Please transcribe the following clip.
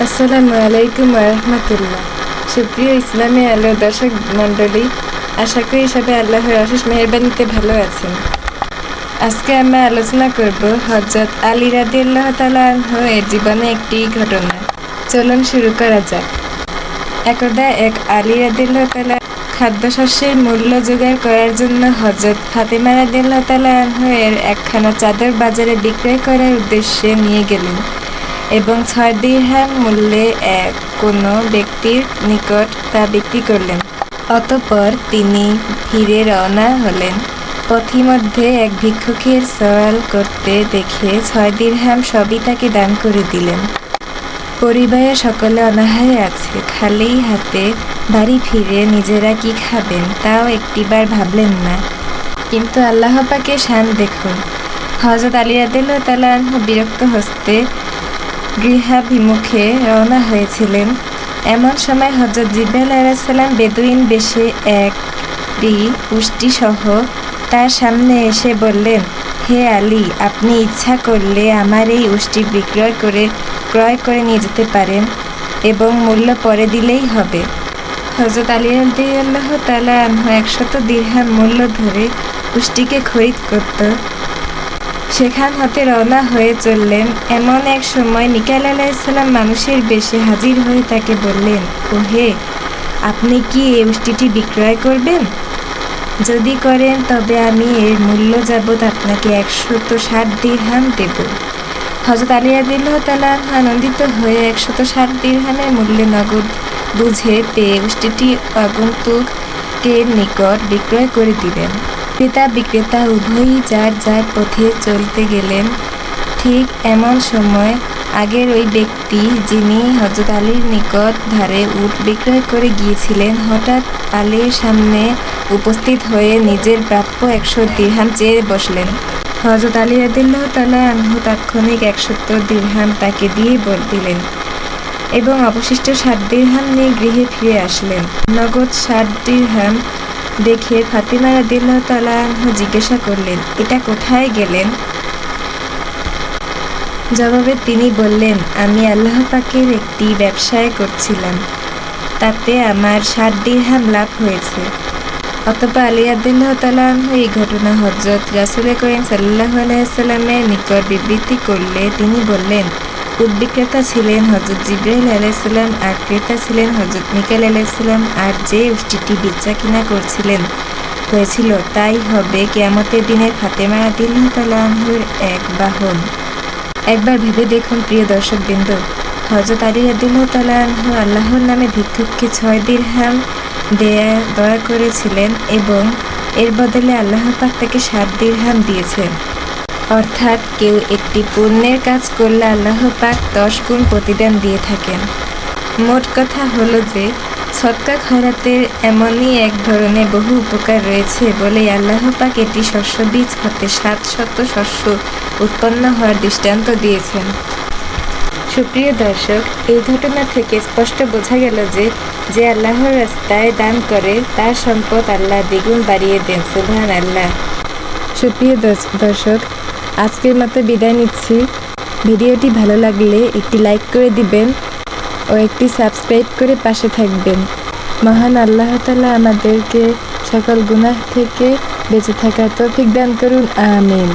আসসালামু আলাইকুম রাহমাতুল্লাহ। সুপ্রিয় ইসলামী আলো দর্শক মণ্ডলী, আশা করি সবাই আল্লাহর অশেষ মেহেরবানিতে ভালো আছেন। আজকে আমরা আলোচনা করব হযরত আলী রাদিয়াল্লাহু তাআলা আনহু এর জীবনে একটি ঘটনা। চলুন শুরু করা যাক। একদা এক আলী রাদিয়াল্লাহু তাআলা খাদ্যশস্যের মূল্য জোগাড় করার জন্য হযরত ফাতেমা রাদিয়াল্লাহু তাআলা আনহু এর একখানা চাদর বাজারে বিক্রয় করার উদ্দেশ্যে নিয়ে গেলেন এবং 6 দিরহাম মূল্যে কোনো ব্যক্তির নিকট তা বিক্রি করলেন। অতঃপর তিনি ফিরে রওনা হলেন। পথিমধ্যে এক ভিক্ষুকের সওয়াল করতে দেখে 6 দিরহাম সবই তাকে দান করে দিলেন। পরিবারের সকলে অনাহারে আছে, খালি হাতে বাড়ি ফিরে নিজেরা কি খাবেন তাও একটিবার ভাবলেন না। কিন্তু আল্লাহ পাকের শান দেখুন। হযরত আলী রাদিয়াল্লাহু তাআলা আনহু বিরক্ত হস্তে গৃহাভিমুখে রওনা হয়েছিলেন। এমন সময় হযরত জিবরাইল আলাইহিস সালাম বেদুইন বেশে একটি উষ্ট্রীসহ তার সামনে এসে বললেন, হে আলী, আপনি ইচ্ছা করলে আমার এই উষ্ট্রী ক্রয় করে নিয়ে যেতে পারেন এবং মূল্য পরে দিলেই হবে। হযরত আলী রাদিয়াল্লাহু তাআলা আনহু 100 দিরহাম মূল্য ধরে উষ্ট্রীকে খরিদ করত। সেখান হতে রওনা হয়ে চললেন। এমন এক সময় মিকাইল আলাইহিস সালাম মানুষের বেশে হাজির হয়ে তাকে বললেন, ওহে, আপনি কি এই উষ্ট্রীটি বিক্রয় করবেন? যদি করেন তবে আমি এর মূল্য যাবৎ আপনাকে 160 দিরহাম দেব। হযরত আলী রাদিয়াল্লাহু তাআলা আনন্দিত হয়ে 160 দিরহামের মূল্যে নগদ বুঝে পেয়ে উষ্ট্রীটি আগন্তুকের নিকট বিক্রয় করে দিলেন। ক্রেতা বিক্রেতা উভয়ই যার যার পথে চলতে গেলেন। ঠিক এমন সময় আগের ওই ব্যক্তি, যিনি হযরত আলীর নিকট ধারে উট বিক্রয় করে গিয়েছিলেন, হঠাৎ আলীর সামনে উপস্থিত হয়ে নিজের প্রাপ্য 100 দিরহাম চেয়ে বসলেন। হযরত আলী রাদিয়াল্লাহু তাআলা আনহু তাৎক্ষণিক 170 দিরহাম তাকে দিয়ে দিলেন এবং অবশিষ্ট 60 দিরহাম নিয়ে গৃহে ফিরে আসলেন। নগদ 60 দিরহাম দেখে ফাতেমা রাদিয়াল্লাহু তাআলা আনহু জিজ্ঞাসা করলেন, এটা কোথায় গেলেন? জবাবে তিনি বললেন, আমি আল্লাহ পাকের একটি ব্যবসায় করছিলাম, তাতে আমার 60 দিরহাম লাভ হয়েছে। অতঃপর আলী রাদিয়াল্লাহু তাআলা আনহু এই ঘটনা হযরত রাসূল করিম সাল্লাল্লাহু আলাইহি ওয়াসাল্লামের নিকট বিবৃতি করলে তিনি বললেন, উট বিক্রেতা ছিলেন হযরত জিবরাইল আলাইহিস সালাম আর ক্রেতা ছিলেন হযরত মিকাইল আলাইহিস সালাম, আর যে উষ্ট্রীটি বেচা কিনা হয়েছিল তাই হবে কিয়ামতের দিনের ফাতেমা রাদিয়াল্লাহু তাআলা আনহুর এক বাহন। একবার ভেবে দেখুন প্রিয় দর্শকবৃন্দ, হযরত আলী রাদিয়াল্লাহু তাআলা আনহু আল্লাহর নামে ভিক্ষুককে 6 দিরহাম দয়া করেছিলেন এবং এর বদলে আল্লাহ পাক তাকে 60 দিরহাম দিয়েছেন। অর্থাৎ কেউ একটি পুণ্যের কাজ করলে আল্লাহ পাক 10 গুণ প্রতিদান দিয়ে থাকেন। মোট কথা হলো যে সদকা খয়রাতের এমনই এক ধরনের বহু উপকার রয়েছে বলেই আল্লাহ পাক এটি শস্য বীজ হতে 700 শস্য উৎপন্ন হওয়ার দৃষ্টান্ত দিয়েছেন। সুপ্রিয় দর্শক, এই ঘটনা থেকে স্পষ্ট বোঝা গেল যে আল্লাহর রাস্তায় দান করে তার সম্পদ আল্লাহ দ্বিগুণ বাড়িয়ে দেন। সুবহানাল্লাহ। সুপ্রিয় দর্শক, আজকের মতো বিদায় নিচ্ছি। ভিডিওটি ভালো লাগলে একটি লাইক করে দিবেন ও একটি সাবস্ক্রাইব করে পাশে থাকবেন। মহান আল্লাহ তাআলা আমাদেরকে সকল গুনাহ থেকে বেঁচে থাকার তৌফিক দান করুন। আমিন।